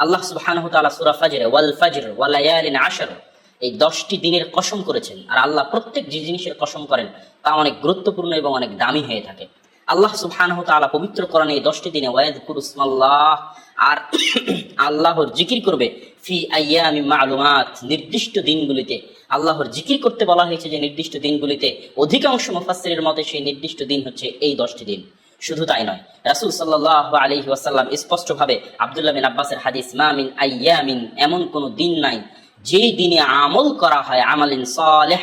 আল্লাহ সুবহানাহু ওয়া তাআলা সূরা ফাজরে ওয়াল ফাজর ওয়া লায়ালিন আশর, এই 10টি দিনের কসম করেছেন। আর আল্লাহ প্রত্যেক যে জিনিসের কসম করেন তা অনেক গুরুত্বপূর্ণ এবং অনেক দামি হয়ে থাকে। আল্লাহ সুবহানাহু ওয়া তাআলা পবিত্র কোরআনে এই 10টি দিনে ওয়ায়াযকুরু ইসমাল্লাহ, আর আল্লাহর জিকির করবে ফি আইয়ামিন মা'লুমাত, নির্দিষ্ট দিনগুলিতে আল্লাহর জিকির করতে বলা হয়েছে। যে নির্দিষ্ট দিনগুলিতে অধিকাংশ মুফাসসিরের মতে সেই নির্দিষ্ট দিন হচ্ছে এই 10টি দিন। শুধু তাই নয়, রাসূল সাল্লাল্লাহু আলাইহি ওয়াসাল্লাম স্পষ্টভাবে আব্দুল্লাহ বিন আব্বাসের হাদিস, মা মিন আইয়ামিন, এমন কোন দিন নাই যেই দিনে আমল করা হয় আমালিন সালেহ,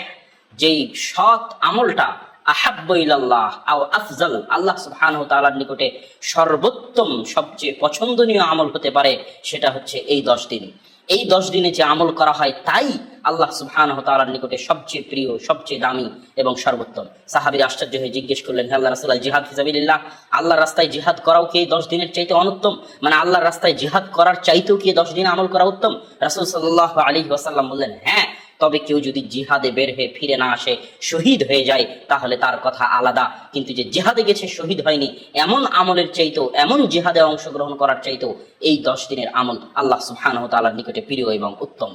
যেই সৎ আমলটা আহাব্বু ইলাল্লাহ আও আফজাল, আল্লাহ সুবহানাহু ওয়া তাআলার নিকটে সর্বোত্তম সবচেয়ে পছন্দনীয় আমল হতে পারে, সেটা হচ্ছে এই 10 দিন। এই 10 দিনে যে আমল করা হয় তাই আল্লাহ সুবহানাহু ওয়া তাআলার নিকটে সবচেয়ে প্রিয়, সবচেয়ে দামি এবং সর্বোত্তম। সাহাবীরা আশ্চর্য হয়ে জিজ্ঞেস করলেন, হে আল্লাহর রাসূল, জিহাদ ফি সাবিলিল্লাহ, আল্লাহর রাস্তায় জিহাদ করাও কি এই 10 দিনের চাইতে অনুত্তম? মানে আল্লাহর রাস্তায় জিহাদ করার চাইতেও কি 10 দিন আমল করা উত্তম? রাসূল সাল্লাল্লাহু আলাইহি ওয়াসাল্লাম বললেন, হ্যাঁ, তবে কেউ যদি জিহাদে বের হয়ে ফিরে না আসে, শহীদ হয়ে যায়, তাহলে তার কথা আলাদা। কিন্তু যে জিহাদে গেছে শহীদ হয়নি, এমন আমলের চাইতেও, এমন জিহাদে অংশগ্রহণ করার চাইতেও এই 10 দিনের আমল আল্লাহ সুবহানাহু ওয়া তাআলার নিকটে প্রিয় এবং উত্তম।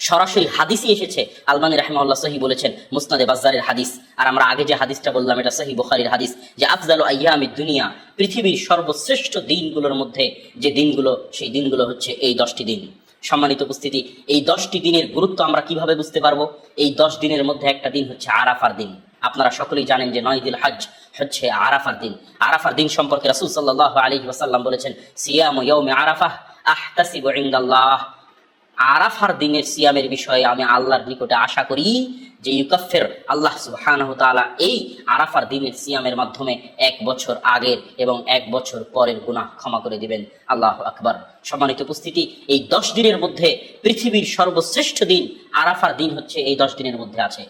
সরাসরি হাদিসই এসেছে। আলবানী রাহিমাহুল্লাহ সহিহ বলেছেন, মুসনাদে বাজ্জারের হাদিস। আর আমরা আগে যে হাদিসটা বললাম এটা সহিহ বুখারীর হাদিস, যে আফজালু আইয়ামিদ দুনিয়া, পৃথিবীর সর্বশ্রেষ্ঠ দিনগুলোর মধ্যে যে দিনগুলো, সেই দিনগুলো হচ্ছে এই 10টি দিন। সম্মানিত উপস্থিতি, এই 10টি দিনের গুরুত্ব আমরা কিভাবে বুঝতে পারবো? এই 10 দিনের মধ্যে একটা দিন হচ্ছে আরাফার দিন। আপনারা সকলেই জানেন যে 9 দিল হজ হচ্ছে আরাফার দিন। আরাফার দিন সম্পর্কে রাসূল সাল্লাল্লাহু আলাইহি ওয়াসাল্লাম বলেছেন, সিয়ামু ইয়াউমি আরাফাহ আহতাসিবু ইনদাল্লাহ, আরাফার দিনের সিয়ামের বিষয়ে আমি আল্লাহর নিকটে আশা করি যে ইউকাফির, আল্লাহ সুবহানাহু ওয়া তাআলা এই আরাফার দিনের সিয়ামের মাধ্যমে 1 বছর আগের এবং 1 বছর পরের গুনাহ ক্ষমা করে দিবেন। আল্লাহু আকবার। সম্মানিত উপস্থিতি, এই 10 দিনের মধ্যে পৃথিবীর সর্বশ্রেষ্ঠ দিন আরাফার দিন হচ্ছে এই 10 দিনের মধ্যে আছে।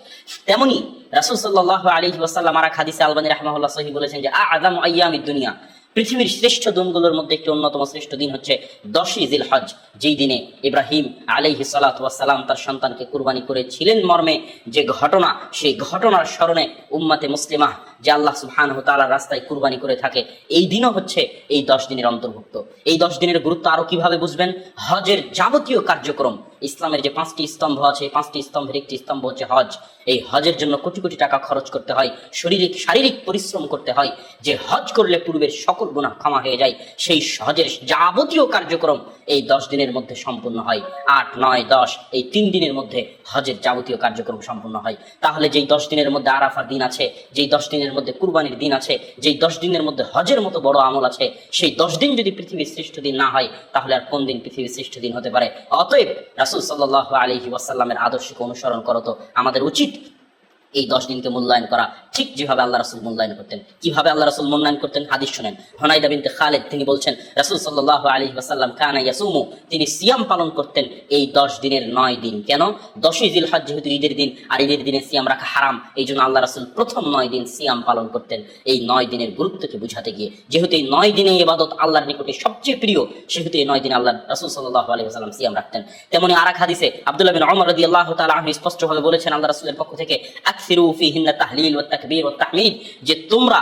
তেমনি রাসূল সাল্লাল্লাহু আলাইহি ওয়াসাল্লাম আর হাদিসে আলবানী রাহিমাহুল্লাহ সহিহ বলেছেন যে আ'যামু আইয়ামিদ দুনিয়া, পৃথিবীর শ্রেষ্ঠ দিনগুলোর মধ্যে একটি অন্যতম শ্রেষ্ঠ দিন হচ্ছে 10ই জিলহজ, যেই দিনে ইব্রাহিম আলাইহিস সালাতু ওয়াস সালাম তার সন্তানকে কুরবানি করেছিলেন মর্মে যে ঘটনা, সেই ঘটনার স্মরণে উম্মতে মুসলিমা যে আল্লাহ সুবহানাহু ওয়া তাআলার রাস্তায় কুরবানি করে থাকে, এই দিনও হচ্ছে এই 10 দিনের অন্তর্ভুক্ত। এই 10 দিনের গুরুত্ব আরো কিভাবে বুঝবেন? হজের যাবতীয় কার্যক্রম, ইসলামের যে 5টি স্তম্ভ আছে, 5টি স্তম্ভের একটি স্তম্ভ হচ্ছে হজ। এই হজের জন্য কোটি কোটি টাকা খরচ করতে হয়, শারীরিক পরিশ্রম করতে হয়। যে হজ করলে পূর্বের সকল গুনাহ ক্ষমা হয়ে যায়, সেই হজের যাবতীয় কার্যক্রম এই 10 দিনের মধ্যে সম্পূর্ণ হয়। 8, 9, 10 এই 3 দিনের মধ্যে হজের যাবতীয় কার্যক্রম সম্পূর্ণ হয়। তাহলে যেই 10 দিনের মধ্যে আরাফার দিন আছে, যেই 10 দিনের মধ্যে কুরবানির দিন আছে, যেই 10 দিনের মধ্যে হজের মতো বড় আমল আছে, সেই 10 দিন যদি পৃথিবীর শ্রেষ্ঠ দিন না হয়, তাহলে আর কোন দিন পৃথিবীর শ্রেষ্ঠ দিন হতে পারে? অতএব রাসূল সাল্লাল্লাহু আলাইহি ওয়াসাল্লামের আদর্শকে অনুসরণ করো তো আমাদের উচিত এই 10 দিনকে মূল্যায়ন করা, ঠিক যেভাবে আল্লাহ রাসূল মূল্যায়ন করতেন। কিভাবে আল্লাহ রাসূল মূল্যায়ন করতেন? হাদিস শুনেন। হুনাইদা বিনতে খালিদ তিনি বলছেন, রাসূল সাল্লাল্লাহু আলাইহি ওয়াসাল্লাম কানা ইয়াসুমু, তিনি সিয়াম পালন করতেন এই 10 দিনের 9 দিন। কেন? 10ই জিলহজ যেহেতু ঈদের দিন, আর ঈদের দিনে সিয়াম রাখা হারাম, এই জন্য আল্লাহ রাসূল প্রথম 9 দিন সিয়াম পালন করতেন এই 9 দিনের গুরুত্বকে বুঝাতে গিয়ে। যেহেতু এই 9 দিনে ইবাদত আল্লাহর নিকটে সবচেয়ে প্রিয়, সেহেতু এই 9 দিন আল্লাহ রাসূল সাল্লাল্লাহু আলাইহি ওয়াসাল্লাম সিয়াম রাখতেন। তেমনি আরেক হাদিসে আব্দুল্লাহ বিন ওমর রাদিয়াল্লাহু তাআলা আনহু স্পষ্টভাবে বলেছেন আল্লাহ রাসূলের পক্ষ থেকে, আকসিরু ফিহিন্না তাহলিল ওয়াত তাকবীর ওয়াত তাহমিদ, যে তোমরা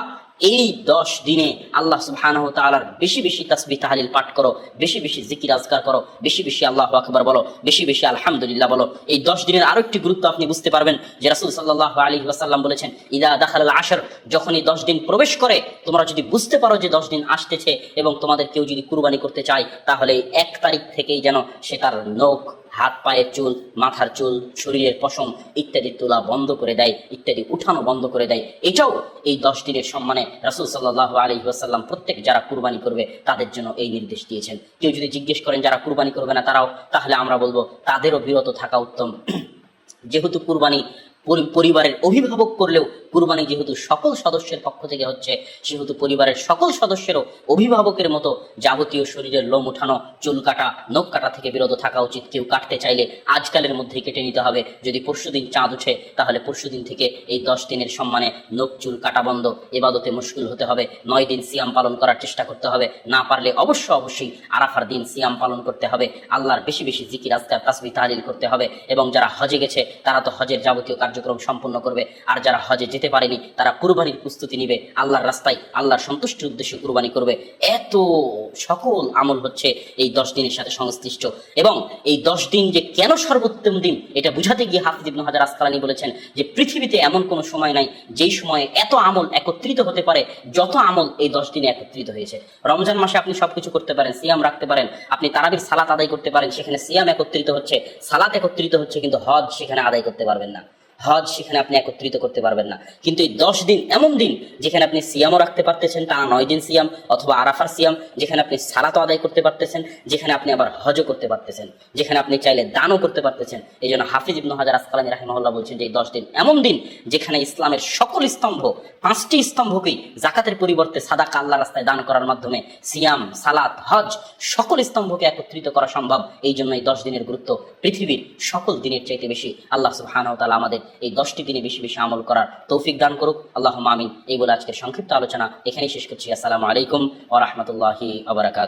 এই 10 দিনে আল্লাহ সুবহানাহু ওয়া তাআলার বেশি বেশি তাসবিহ তাহলিল পাঠ করো, বেশি বেশি জিকির আজকার করো, বেশি বেশি আল্লাহু আকবার বলো, বেশি বেশি আলহামদুলিল্লাহ বলো। এই 10 দিনের আরেকটি গুরুত্ব আপনি বুঝতে পারবেন যে রাসূল সাল্লাল্লাহু আলাইহি ওয়াসাল্লাম বলেছেন, ইদা দাখালাল আশর, যখন এই 10 দিন প্রবেশ করে, তোমরা যদি বুঝতে পারো যে 10 দিন আসতেছে এবং তোমাদের কেউ যদি কুরবানি করতে চায়, তাহলে 1 তারিখ থেকেই যেন সে তার নখ, হাত পায়ের চুল, মাথার চুল, শরীরের পশম ইত্যাদি তোলা বন্ধ করে দেয়, ইত্যাদি উঠানো বন্ধ করে দেয়। এটাও এই 10 দিনের সম্মানে রাসূল সাল্লাল্লাহু আলাইহি ওয়াসাল্লাম প্রত্যেক যারা কুরবানি করবে তাদের জন্য এই নির্দেশ দিয়েছেন। কেউ যদি জিজ্ঞেস করেন যারা কুরবানি করবে না তারাও, তাহলে আমরা বলবো তাদেরও বিরত থাকা উত্তম। যেহেতু কুরবানি পরিবারের অভিভাবক করলেও, কুরবানি যেহেতু সকল সদস্যের পক্ষ থেকে হচ্ছে, সেহেতু পরিবারের সকল সদস্যেরও অভিভাবকের মতো যাবতীয় শরীরের লোম উঠানো, চুল কাটা, নখ কাটা থেকে বিরত থাকা উচিত। কেউ কাটতে চাইলে আজকালের মধ্যেই কেটে নিতে হবে। যদি পরশুদিন চাঁদ উঠে, তাহলে পরশুদিন থেকে এই 10 দিনের সম্মানে নখ চুল কাটা বন্ধ, ইবাদতে মুশগুল হতে হবে। 9 দিন সিয়াম পালন করার চেষ্টা করতে হবে। না পারলে অবশ্যই আরাফার দিন সিয়াম পালন করতে হবে। আল্লাহর বেশি বেশি জিকির আজকার তাসবিহ তাহলিল করতে হবে। এবং যারা হজে গেছে তারা তো হজের যাবতীয় কার্য কার্যক্রম সম্পন্ন করবে। আর যারা হজে যেতে পারেনি তারা কুরবানির প্রস্তুতি নিবে, আল্লাহর রাস্তায় আল্লাহর সন্তুষ্টির উদ্দেশ্যে কুরবানি করবে। এত সকল আমল হচ্ছে এই 10 দিনের সাথে সংশ্লিষ্ট। এবং এই 10 দিন যে কেন সর্বোত্তম দিন এটা বুঝাতে গিয়ে হাফিজ ইবনে হাজার আসকালানী বলেছেন যে পৃথিবীতে এমন কোনো সময় নাই যেই সময়ে এত আমল একত্রিত হতে পারে যত আমল এই 10 দিনে একত্রিত হয়েছে। রমজান মাসে আপনি সবকিছু করতে পারেন, সিয়াম রাখতে পারেন, আপনি তারাবির সালাত আদায় করতে পারেন, সেখানে সিয়াম একত্রিত হচ্ছে, সালাত একত্রিত হচ্ছে, কিন্তু হজ সেখানে আদায় করতে পারবেন না, হজ সেখানে আপনি একত্রিত করতে পারবেন না। কিন্তু এই 10 দিন এমন দিন যেখানে আপনি সিয়ামও রাখতে পারতেছেন, টানা 9 দিন সিয়াম অথবা আরাফার সিয়াম, যেখানে আপনি সালাতও আদায় করতে পারতেছেন, যেখানে আপনি আবার হজও করতে পারতেছেন, যেখানে আপনি চাইলে দানও করতে পারতেছেন। এই জন্য হাফিজ ইবনে হাজার আসকালানী রাহিমাহুল্লাহ বলছেন যে এই 10 দিন এমন দিন যেখানে ইসলামের সকল স্তম্ভ, 5টি স্তম্ভকেই জাকাতের পরিবর্তে সাদাকা আল্লাহর রাস্তায় দান করার মাধ্যমে সিয়াম, সালাত, হজ সকল স্তম্ভকে একত্রিত করা সম্ভব। এই জন্য এই 10 দিনের গুরুত্ব পৃথিবীর সকল দিনের চাইতে বেশি। আল্লাহ সুবহানাহু ওয়া তাআলা আমাদের এই 10টি দিনে বেশি বেশি আমল করার তৌফিক দান করুক, আল্লাহুম্মা আমিন। এই বলে আজকের সংক্ষিপ্ত আলোচনা এখানেই শেষ করছি। আসসালামু আলাইকুম ওয়া রাহমাতুল্লাহি ওয়া বারাকাতুহু।